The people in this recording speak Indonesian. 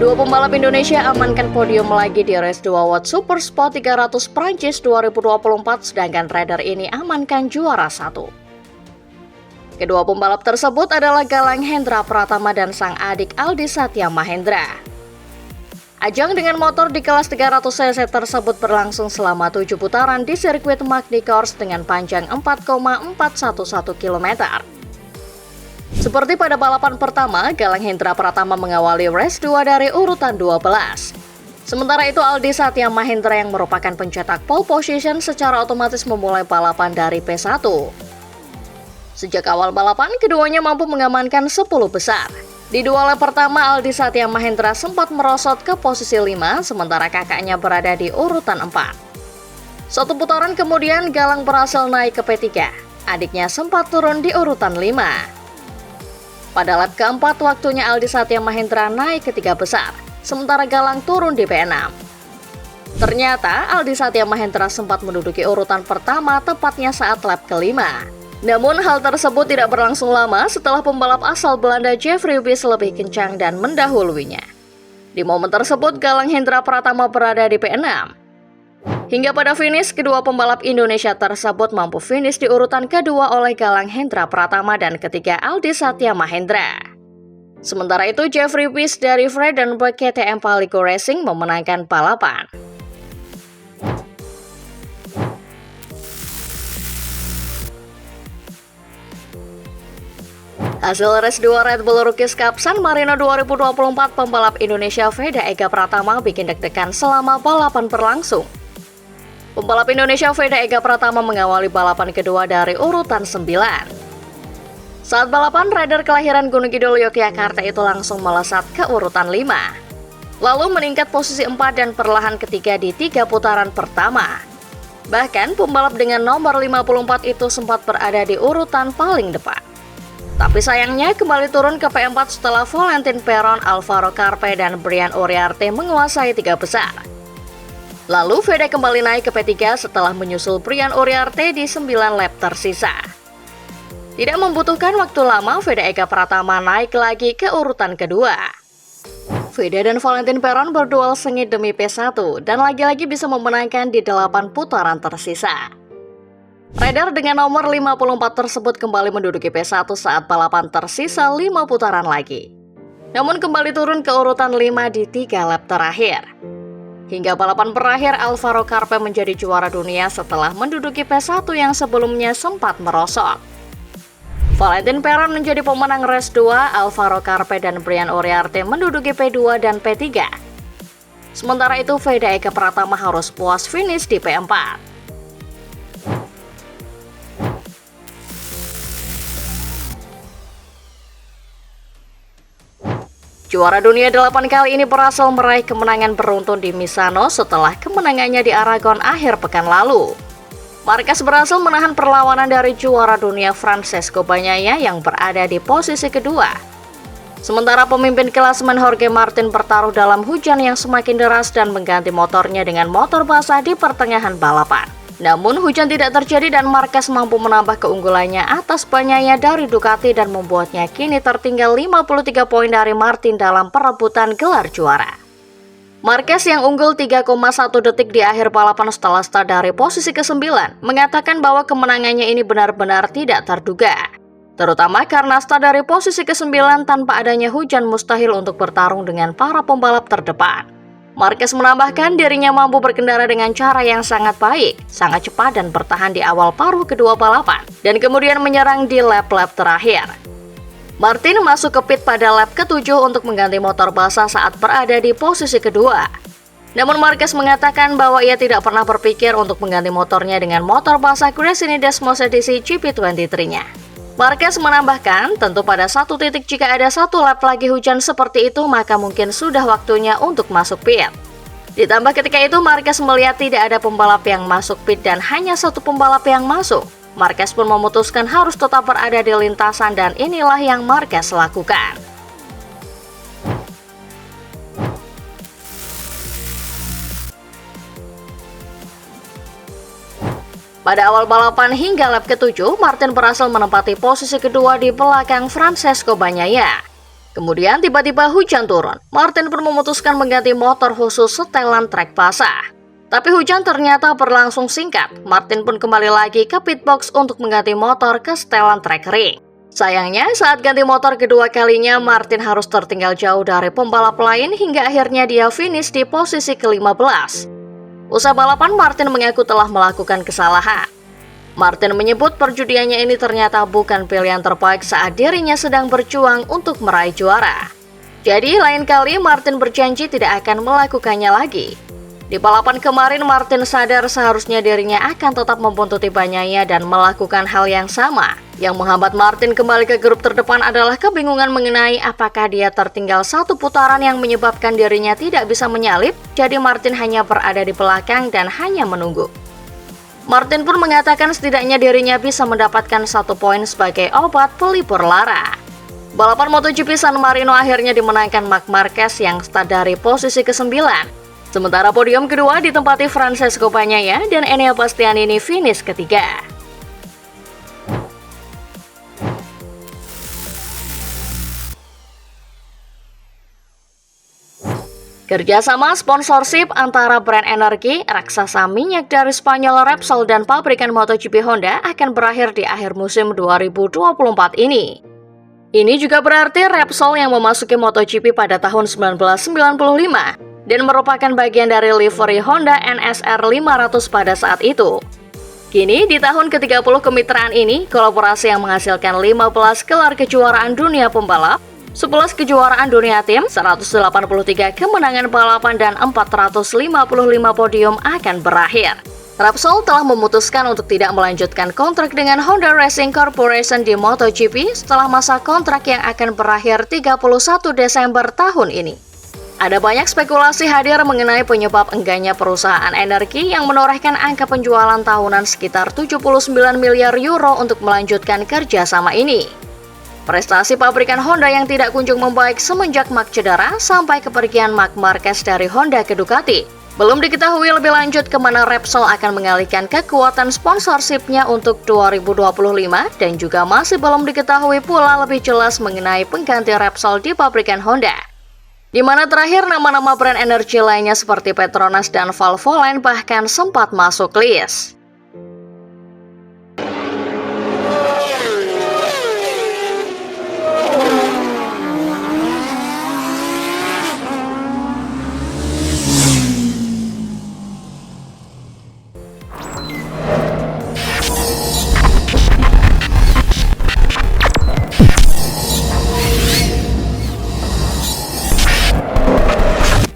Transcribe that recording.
Kedua pembalap Indonesia amankan podium lagi di Race 2 World Super Sport 300 Prancis 2024, sedangkan rider ini amankan juara 1. Kedua pembalap tersebut adalah Galang Hendra Pratama dan sang adik Aldi Satya Mahendra. Ajang dengan motor di kelas 300cc tersebut berlangsung selama 7 putaran di sirkuit Magny Course dengan panjang 4,411 km. Seperti pada balapan pertama, Galang Hendra Pratama mengawali race 2 dari urutan 12. Sementara itu Aldi Satya Mahendra yang merupakan pencetak pole position secara otomatis memulai balapan dari P1. Sejak awal balapan, keduanya mampu mengamankan 10 besar. Di dua lap pertama, Aldi Satya Mahendra sempat merosot ke posisi 5, sementara kakaknya berada di urutan 4. Satu putaran kemudian, Galang berhasil naik ke P3. Adiknya sempat turun di urutan 5. Pada lap keempat, waktunya Aldi Satya Mahendra naik ke 3 besar, sementara Galang turun di P6. Ternyata Aldi Satya Mahendra sempat menduduki urutan pertama tepatnya saat lap kelima. Namun hal tersebut tidak berlangsung lama setelah pembalap asal Belanda Jeffrey Wies lebih kencang dan mendahuluinya. Di momen tersebut, Galang Hendra Pratama berada di P6. Hingga pada finish, kedua pembalap Indonesia tersebut mampu finish di urutan kedua oleh Galang Hendra Pratama dan ketiga Aldi Satya Mahendra. Sementara itu, Jeffrey Wies dari Vredenburg KTM Palico Racing memenangkan balapan. Hasil race 2 Red Bull Rookies Cup San Marino 2024, pembalap Indonesia Veda Ega Pratama bikin deg-degan selama balapan berlangsung. Pembalap Indonesia Veda Ega Pratama mengawali balapan kedua dari urutan 9. Saat balapan, rider kelahiran Gunung Kidul Yogyakarta itu langsung melesat ke urutan 5. Lalu meningkat posisi 4 dan perlahan ketiga di 3 putaran pertama. Bahkan pembalap dengan nomor 54 itu sempat berada di urutan paling depan. Tapi sayangnya kembali turun ke P4 setelah Valentin Perron, Alvaro Carpe, dan Brian Uriarte menguasai 3 besar. Lalu Veda kembali naik ke P3 setelah menyusul Brian Uriarte di 9 lap tersisa. Tidak membutuhkan waktu lama, Veda Ega Pratama naik lagi ke urutan kedua. Veda dan Valentin Perron berduel sengit demi P1 dan lagi-lagi bisa memenangkan di 8 putaran tersisa. Rider dengan nomor 54 tersebut kembali menduduki P1 saat balapan tersisa 5 putaran lagi. Namun kembali turun ke urutan 5 di 3 lap terakhir. Hingga balapan berakhir, Alvaro Carpe menjadi juara dunia setelah menduduki P1 yang sebelumnya sempat merosot. Valentin Perron menjadi pemenang race 2, Alvaro Carpe dan Brian Uriarte menduduki P2 dan P3. Sementara itu, Veda Ega Pratama harus puas finish di P4. Juara dunia 8 kali ini berhasil meraih kemenangan beruntun di Misano setelah kemenangannya di Aragon akhir pekan lalu. Marquez berhasil menahan perlawanan dari juara dunia Francesco Bagnaia yang berada di posisi kedua. Sementara pemimpin klasemen Jorge Martin bertaruh dalam hujan yang semakin deras dan mengganti motornya dengan motor basah di pertengahan balapan. Namun hujan tidak terjadi dan Marquez mampu menambah keunggulannya atas Bagnaia dari Ducati dan membuatnya kini tertinggal 53 poin dari Martin dalam perebutan gelar juara. Marquez yang unggul 3,1 detik di akhir balapan setelah start dari posisi ke-9 mengatakan bahwa kemenangannya ini benar-benar tidak terduga. Terutama karena start dari posisi ke-9 tanpa adanya hujan mustahil untuk bertarung dengan para pembalap terdepan. Marquez menambahkan dirinya mampu berkendara dengan cara yang sangat baik, sangat cepat dan bertahan di awal paruh kedua balapan, dan kemudian menyerang di lap-lap terakhir. Martin masuk ke pit pada lap ke-7 untuk mengganti motor basah saat berada di posisi kedua. Namun Marquez mengatakan bahwa ia tidak pernah berpikir untuk mengganti motornya dengan motor basah Gresini Desmos edisi GP23-nya. Marquez menambahkan, tentu pada satu titik jika ada satu lap lagi hujan seperti itu, maka mungkin sudah waktunya untuk masuk pit. Ditambah ketika itu Marquez melihat tidak ada pembalap yang masuk pit dan hanya satu pembalap yang masuk. Marquez pun memutuskan harus tetap berada di lintasan dan inilah yang Marquez lakukan. Pada awal balapan hingga lap ke-7, Martin berhasil menempati posisi kedua di belakang Francesco Bagnaia. Kemudian tiba-tiba hujan turun. Martin pun memutuskan mengganti motor khusus setelan trek basah. Tapi hujan ternyata berlangsung singkat. Martin pun kembali lagi ke pitbox untuk mengganti motor ke setelan trek kering. Sayangnya, saat ganti motor kedua kalinya, Martin harus tertinggal jauh dari pembalap lain hingga akhirnya dia finish di posisi ke-15. Usai balapan, Martin mengaku telah melakukan kesalahan. Martin menyebut perjudiannya ini ternyata bukan pilihan terbaik saat dirinya sedang berjuang untuk meraih juara. Jadi, lain kali Martin berjanji tidak akan melakukannya lagi. Di balapan kemarin, Martin sadar seharusnya dirinya akan tetap membuntuti Bagnaia dan melakukan hal yang sama. Yang menghambat Martin kembali ke grup terdepan adalah kebingungan mengenai apakah dia tertinggal satu putaran yang menyebabkan dirinya tidak bisa menyalip, jadi Martin hanya berada di belakang dan hanya menunggu. Martin pun mengatakan setidaknya dirinya bisa mendapatkan 1 poin sebagai obat pelipur lara. Balapan MotoGP San Marino akhirnya dimenangkan Marc Marquez yang start dari posisi ke-9. Sementara podium kedua ditempati Francesco Bagnaia dan Enea Bastianini finish ketiga. Kerjasama sponsorship antara brand energi, raksasa minyak dari Spanyol Repsol dan pabrikan MotoGP Honda akan berakhir di akhir musim 2024 ini. Ini juga berarti Repsol yang memasuki MotoGP pada tahun 1995 dan merupakan bagian dari livery Honda NSR 500 pada saat itu. Kini di tahun ke-30 kemitraan ini, kolaborasi yang menghasilkan 15 gelar kejuaraan dunia pembalap, 11 kejuaraan dunia tim, 183 kemenangan balapan, dan 455 podium akan berakhir. Repsol telah memutuskan untuk tidak melanjutkan kontrak dengan Honda Racing Corporation di MotoGP setelah masa kontrak yang akan berakhir 31 Desember tahun ini. Ada banyak spekulasi hadir mengenai penyebab enggaknya perusahaan energi yang menorehkan angka penjualan tahunan sekitar 79 miliar euro untuk melanjutkan kerjasama ini. Prestasi pabrikan Honda yang tidak kunjung membaik semenjak Marc cedera sampai kepergian Marc Marquez dari Honda ke Ducati. Belum diketahui lebih lanjut kemana Repsol akan mengalihkan kekuatan sponsorshipnya untuk 2025 dan juga masih belum diketahui pula lebih jelas mengenai pengganti Repsol di pabrikan Honda. Di mana terakhir nama-nama brand energi lainnya seperti Petronas dan Valvoline bahkan sempat masuk list.